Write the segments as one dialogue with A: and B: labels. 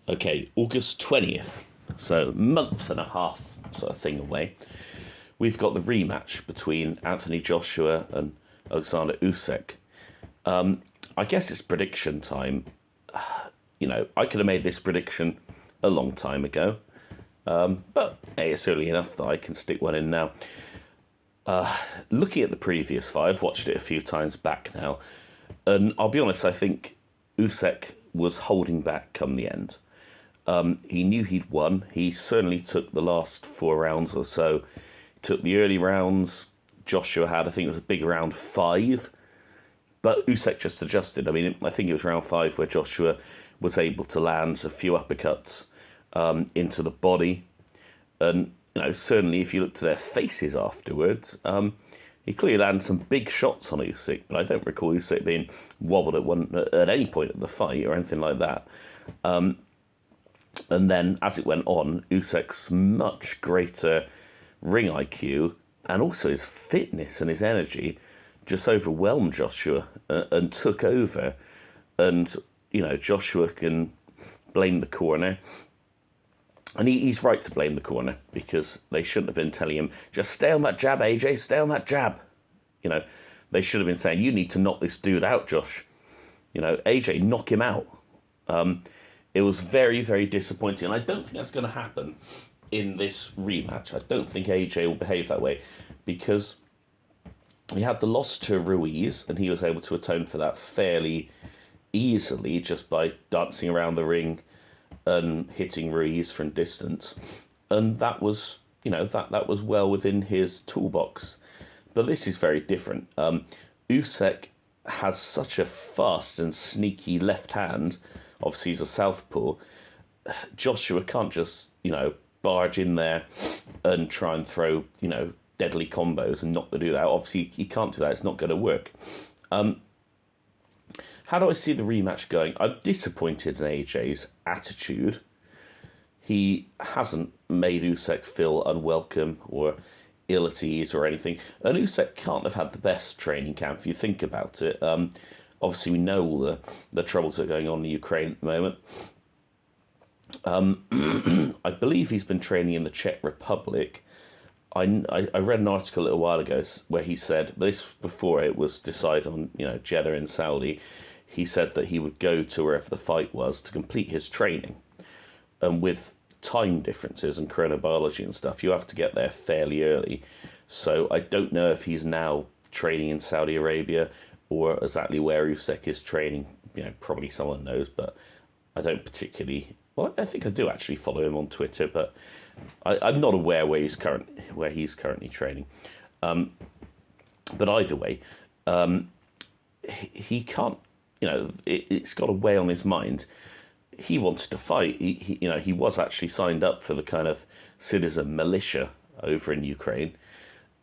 A: Okay, August 20th, so a month and a half sort of thing away. We've got the rematch between Anthony Joshua and Alexander Usyk. I guess it's prediction time. I could have made this prediction a long time ago, but hey, it's early enough that I can stick one in now. Looking at the previous fight, I've watched it a few times back now, and I'll be honest, I think Usyk was holding back come the end. He knew he'd won. He certainly took the last 4 rounds or so. He took the early rounds. Joshua had, I think it was a big round 5. But Usyk just adjusted. I mean, I think it was round 5 where Joshua was able to land a few uppercuts into the body. And, certainly if you look to their faces afterwards, he clearly landed some big shots on Usyk. But I don't recall Usyk being wobbled at any point of the fight or anything like that. And then, as it went on, Usyk's much greater ring IQ and also his fitness and his energy just overwhelmed Joshua and took over. And, Joshua can blame the corner. And he's right to blame the corner because they shouldn't have been telling him, just stay on that jab, AJ, stay on that jab. They should have been saying, you need to knock this dude out, Josh. AJ, knock him out. It was very, very disappointing. And I don't think that's going to happen in this rematch. I don't think AJ will behave that way because he had the loss to Ruiz and he was able to atone for that fairly easily just by dancing around the ring and hitting Ruiz from distance. And that was, that was well within his toolbox. But this is very different. Usyk has such a fast and sneaky left hand. Obviously, he's a southpaw. Joshua can't just, barge in there and try and throw, deadly combos and knock the dude out. Obviously, he can't do that. It's not going to work. How do I see the rematch going? I'm disappointed in AJ's attitude. He hasn't made Usyk feel unwelcome or ill at ease or anything. And Usyk can't have had the best training camp if you think about it. Obviously, we know all the troubles that are going on in Ukraine at the moment. I believe he's been training in the Czech Republic. I read an article a little while ago where he said, this before it was decided on, Jeddah in Saudi, he said that he would go to wherever the fight was to complete his training. And with time differences and chronobiology and stuff, you have to get there fairly early. So I don't know if he's now training in Saudi Arabia or exactly where Usyk is training. Probably someone knows, but I don't particularly. Well, I think I do actually follow him on Twitter, but I'm not aware where he's currently training. But either way, he can't. It's got a weigh on his mind. He wants to fight. He was actually signed up for the kind of citizen militia over in Ukraine.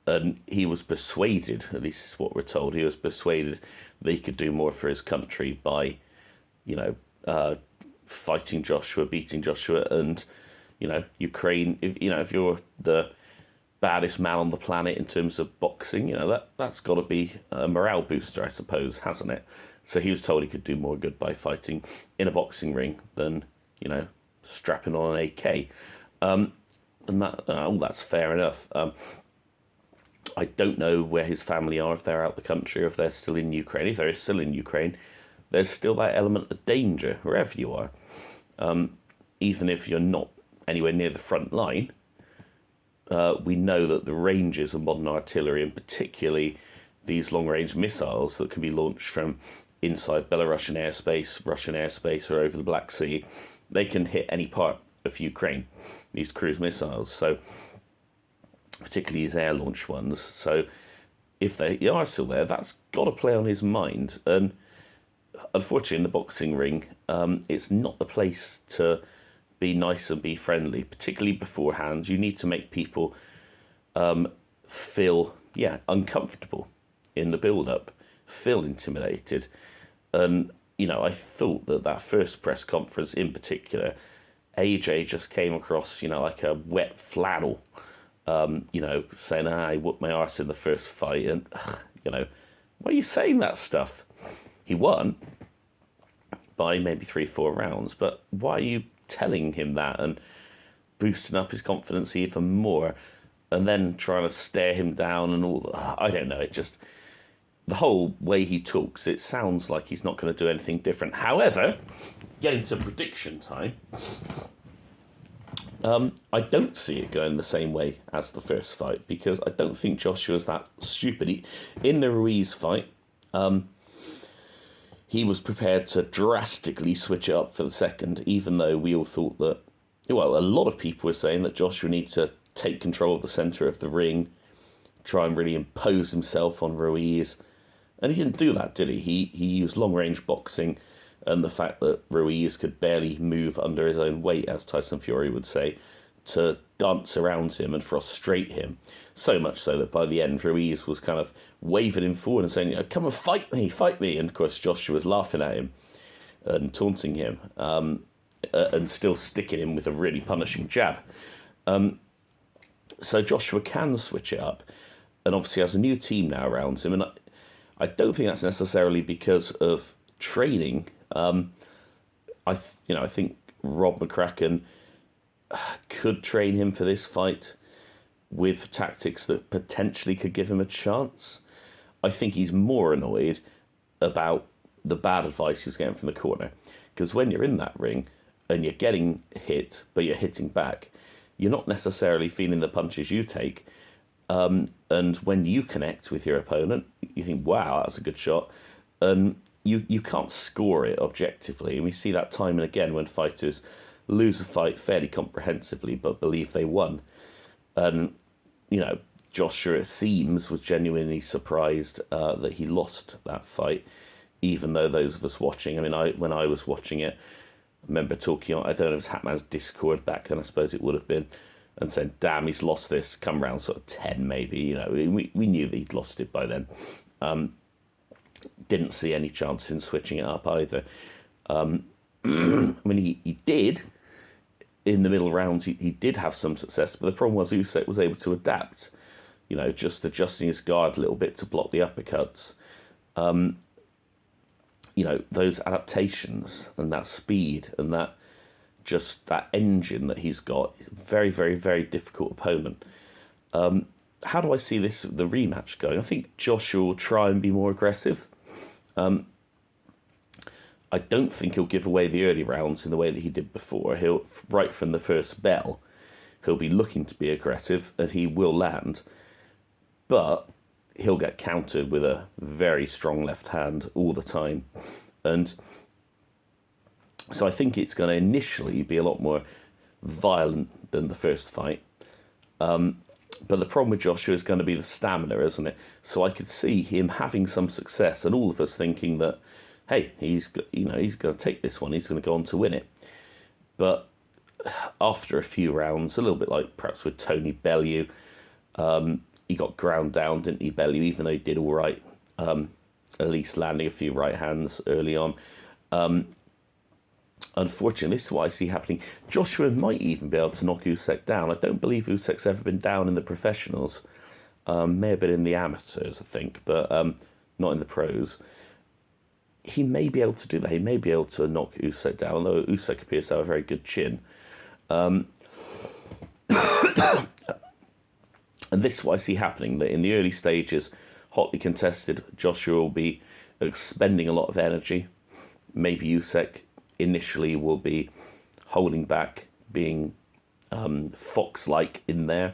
A: And he was persuaded, at least is what we're told, he was persuaded that he could do more for his country by, fighting Joshua, beating Joshua, and, Ukraine. If you're the baddest man on the planet in terms of boxing, that's got to be a morale booster, I suppose, hasn't it? So he was told he could do more good by fighting in a boxing ring than, strapping on an AK. And that's fair enough. I don't know where his family are, if they're out the country or if they're still in Ukraine. If they're still in Ukraine, there's still that element of danger wherever you are. Even if you're not anywhere near the front line, we know that the ranges of modern artillery, and particularly these long-range missiles that can be launched from inside Belarusian airspace, Russian airspace, or over the Black Sea, they can hit any part of Ukraine, these cruise missiles. So particularly his air-launched ones. So if they are still there, that's got to play on his mind. And unfortunately, in the boxing ring, it's not the place to be nice and be friendly, particularly beforehand. You need to make people feel, uncomfortable in the build-up, feel intimidated. And, I thought that first press conference in particular, AJ just came across, like a wet flannel. Saying, I whooped my arse in the first fight. And, why are you saying that stuff? He won, by maybe 3-4 rounds. But why are you telling him that and boosting up his confidence even more, and then trying to stare him down and all? I don't know. It just, the whole way he talks, it sounds like he's not going to do anything different. However, getting to prediction time, I don't see it going the same way as the first fight, because I don't think Joshua's that stupid. In the Ruiz fight, he was prepared to drastically switch it up for the second, even though we all thought that, well, a lot of people were saying that Joshua needed to take control of the centre of the ring, try and really impose himself on Ruiz. And he didn't do that, did he? He used long-range boxing and the fact that Ruiz could barely move under his own weight, as Tyson Fury would say, to dance around him and frustrate him. So much so that by the end, Ruiz was kind of waving him forward and saying, come and fight me, fight me. And of course, Joshua was laughing at him and taunting him, and still sticking him with a really punishing jab. So Joshua can switch it up, and obviously has a new team now around him. And I don't think that's necessarily because of training. I think Rob McCracken could train him for this fight with tactics that potentially could give him a chance. I think he's more annoyed about the bad advice he's getting from the corner, because when you're in that ring and you're getting hit, but you're hitting back, you're not necessarily feeling the punches you take. And when you connect with your opponent, you think, wow, that's a good shot. And you can't score it objectively. And we see that time and again when fighters lose a fight fairly comprehensively but believe they won. And, Joshua, it seems, was genuinely surprised that he lost that fight, even though those of us watching, when I was watching it, I remember talking on, I don't know if it was Hatman's Discord back then, I suppose it would have been, and saying, damn, he's lost this, come round sort of 10 maybe, we knew that he'd lost it by then. Didn't see any chance in switching it up either. He did, in the middle rounds, he did have some success, but the problem was Usyk was able to adapt, just adjusting his guard a little bit to block the uppercuts. Those adaptations and that speed and that engine that he's got, very, very, very difficult opponent. How do I see the rematch going? I think Joshua will try and be more aggressive. I don't think he'll give away the early rounds in the way that he did before. He'll, right from the first bell, he'll be looking to be aggressive, and he will land. But he'll get countered with a very strong left hand all the time. And so I think it's going to initially be a lot more violent than the first fight. But the problem with Joshua is going to be the stamina, isn't it? So I could see him having some success, and all of us thinking that, hey, he's going to take this one. He's going to go on to win it. But after a few rounds, a little bit like perhaps with Tony Bellew, he got ground down, didn't he, Bellew? Even though he did all right, at least landing a few right hands early on. Unfortunately, this is what I see happening. Joshua might even be able to knock Usyk down. I don't believe Usyk's ever been down in the professionals. May have been in the amateurs, I think, but not in the pros. He may be able to do that. He may be able to knock Usyk down, although Usyk appears to have a very good chin. And this is what I see happening, that in the early stages, hotly contested, Joshua will be expending a lot of energy. Maybe Usyk initially will be holding back, being fox-like in there,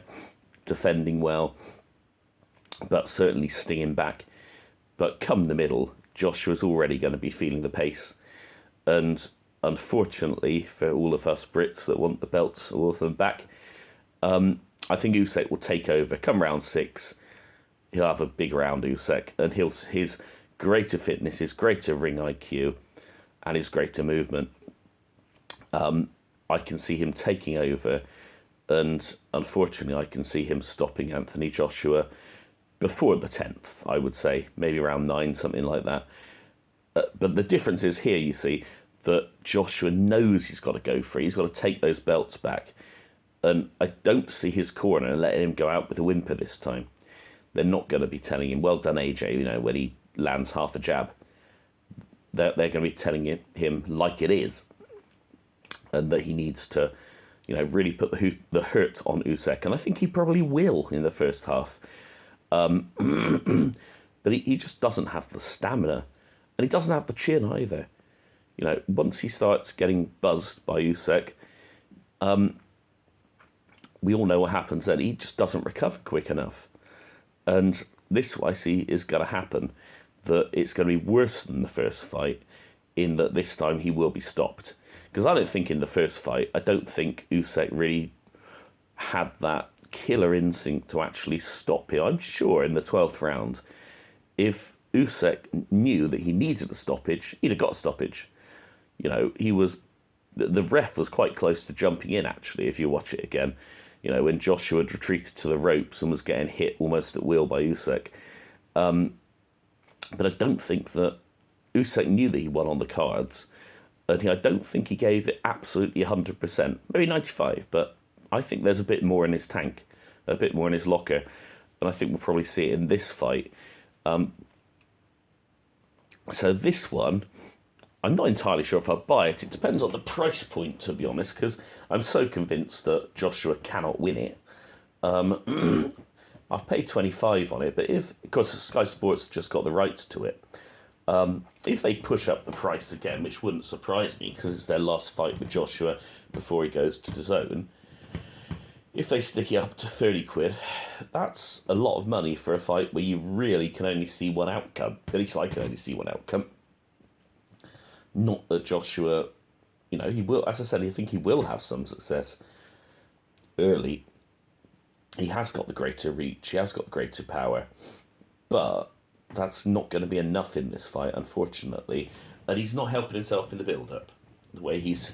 A: defending well, but certainly stinging back. But come the middle, Joshua's already going to be feeling the pace. And unfortunately for all of us Brits that want the belts, all of them back, I think Usyk will take over. Come round 6, he'll have a big round, Usyk, and his greater fitness, his greater ring IQ, and his greater movement, I can see him taking over, and unfortunately I can see him stopping Anthony Joshua before the 10th, I would say, maybe around 9, something like that. But the difference is here, you see, that Joshua knows he's got to go for it. He's got to take those belts back. And I don't see his corner letting him go out with a whimper this time. They're not going to be telling him, well done, AJ, when he lands half a jab. they're going to be telling him like it is, and that he needs to, really put the hurt on Usyk, and I think he probably will in the first half. But he just doesn't have the stamina, and he doesn't have the chin either. Once he starts getting buzzed by Usyk, we all know what happens then. He just doesn't recover quick enough. And this, I see, is going to happen. That it's going to be worse than the first fight, in that this time he will be stopped. Because I don't think in the first fight, I don't think Usyk really had that killer instinct to actually stop him. I'm sure in the 12th round, if Usyk knew that he needed a stoppage, he'd have got a stoppage. The ref was quite close to jumping in, actually, if you watch it again. When Joshua had retreated to the ropes and was getting hit almost at will by Usyk. But I don't think that Usyk knew that he won on the cards. And I don't think he gave it absolutely 100%. Maybe 95, but I think there's a bit more in his tank, a bit more in his locker. And I think we'll probably see it in this fight. So this one, I'm not entirely sure if I'll buy it. It depends on the price point, to be honest, because I'm so convinced that Joshua cannot win it. I've paid 25 on it, but because Sky Sports just got the rights to it, if they push up the price again, which wouldn't surprise me because it's their last fight with Joshua before he goes to DAZN, if they stick it up to 30 quid, that's a lot of money for a fight where you really can only see one outcome. At least I can only see one outcome. Not that Joshua, he will, as I said, I think he will have some success early. He has got the greater reach, he has got the greater power, but that's not going to be enough in this fight, unfortunately. And he's not helping himself in the build-up. The way he's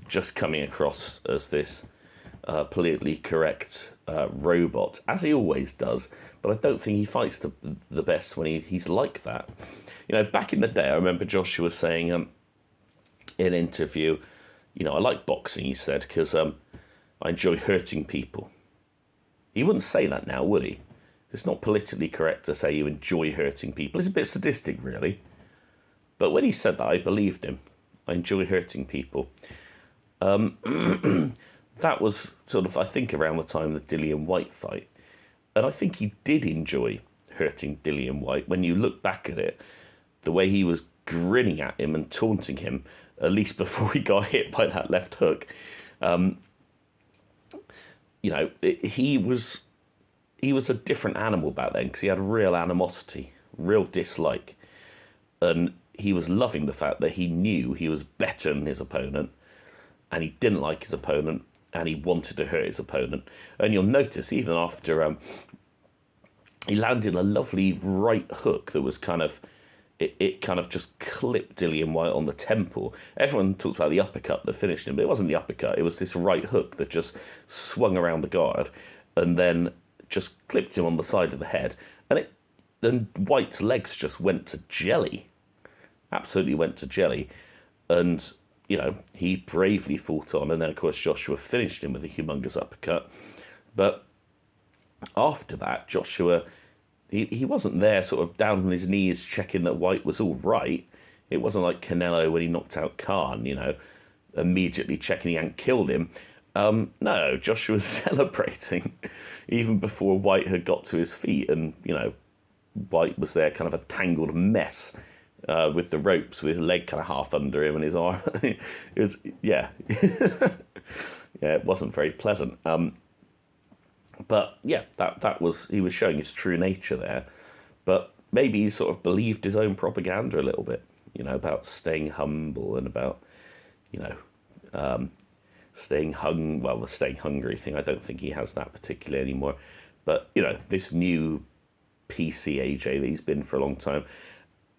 A: just coming across as this politically correct robot, as he always does. But I don't think he fights the best when he's like that. Back in the day, I remember Joshua saying in an interview, I like boxing, he said, because I enjoy hurting people. He wouldn't say that now, would he? It's not politically correct to say you enjoy hurting people. It's a bit sadistic, really. But when he said that, I believed him. I enjoy hurting people. That was sort of, I think, around the time of the Dillian White fight. And I think he did enjoy hurting Dillian White. When you look back at it, the way he was grinning at him and taunting him, at least before he got hit by that left hook, he was a different animal back then because he had real animosity, real dislike. And he was loving the fact that he knew he was better than his opponent and he didn't like his opponent and he wanted to hurt his opponent. And you'll notice even after he landed a lovely right hook that was kind of, it kind of just clipped Dillian White on the temple. Everyone talks about the uppercut that finished him, but it wasn't the uppercut. It was this right hook that just swung around the guard and then just clipped him on the side of the head. And White's legs just went to jelly. Absolutely went to jelly. And, he bravely fought on. And then, of course, Joshua finished him with a humongous uppercut. But after that, Joshua, he wasn't there sort of down on his knees checking that White was all right. It wasn't like Canelo when he knocked out Khan, immediately checking he hadn't killed him. No, Joshua was celebrating even before White had got to his feet. And, White was there kind of a tangled mess with the ropes, with his leg kind of half under him and his arm. It was, yeah. Yeah, it wasn't very pleasant. But yeah, that was, he was showing his true nature there. But maybe he sort of believed his own propaganda a little bit, about staying humble and about, staying the staying hungry thing. I don't think he has that particularly anymore. But, this new PC AJ that he's been for a long time,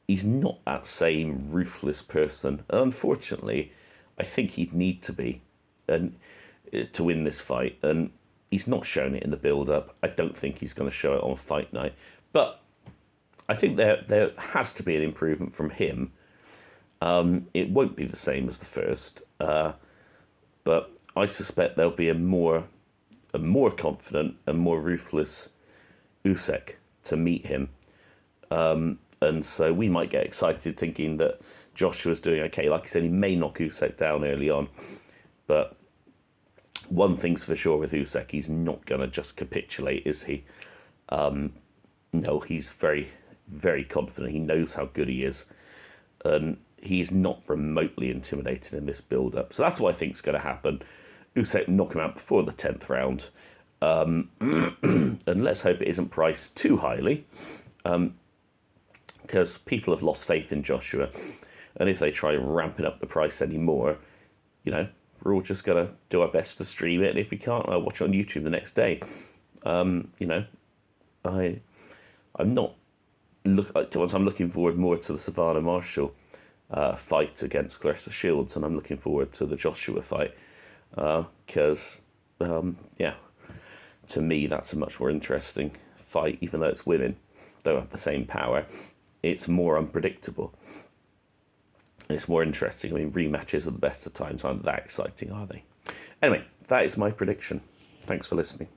A: he's not that same ruthless person. And unfortunately, I think he'd need to be and to win this fight. And he's not shown it in the build-up. I don't think he's going to show it on fight night. But I think there has to be an improvement from him. It won't be the same as the first. But I suspect there'll be a more confident and more ruthless Usyk to meet him. And so we might get excited thinking that Joshua's doing okay. Like I said, he may knock Usyk down early on, but one thing's for sure with Usyk, he's not going to just capitulate, is he? No, he's very, very confident. He knows how good he is. And he's not remotely intimidated in this build-up. So that's what I think is going to happen. Usyk knock him out before the 10th round. And let's hope it isn't priced too highly. Because people have lost faith in Joshua. And if they try ramping up the price anymore, we're all just going to do our best to stream it. And if we can't, I'll watch it on YouTube the next day. I'm not... I'm looking forward more to the Savannah Marshall fight against Clarissa Shields, and I'm looking forward to the Joshua fight because, to me, that's a much more interesting fight, even though it's women, don't have the same power. It's more unpredictable. And it's more interesting. I mean, rematches are the best of times. Aren't that exciting, are they? Anyway, that is my prediction. Thanks for listening.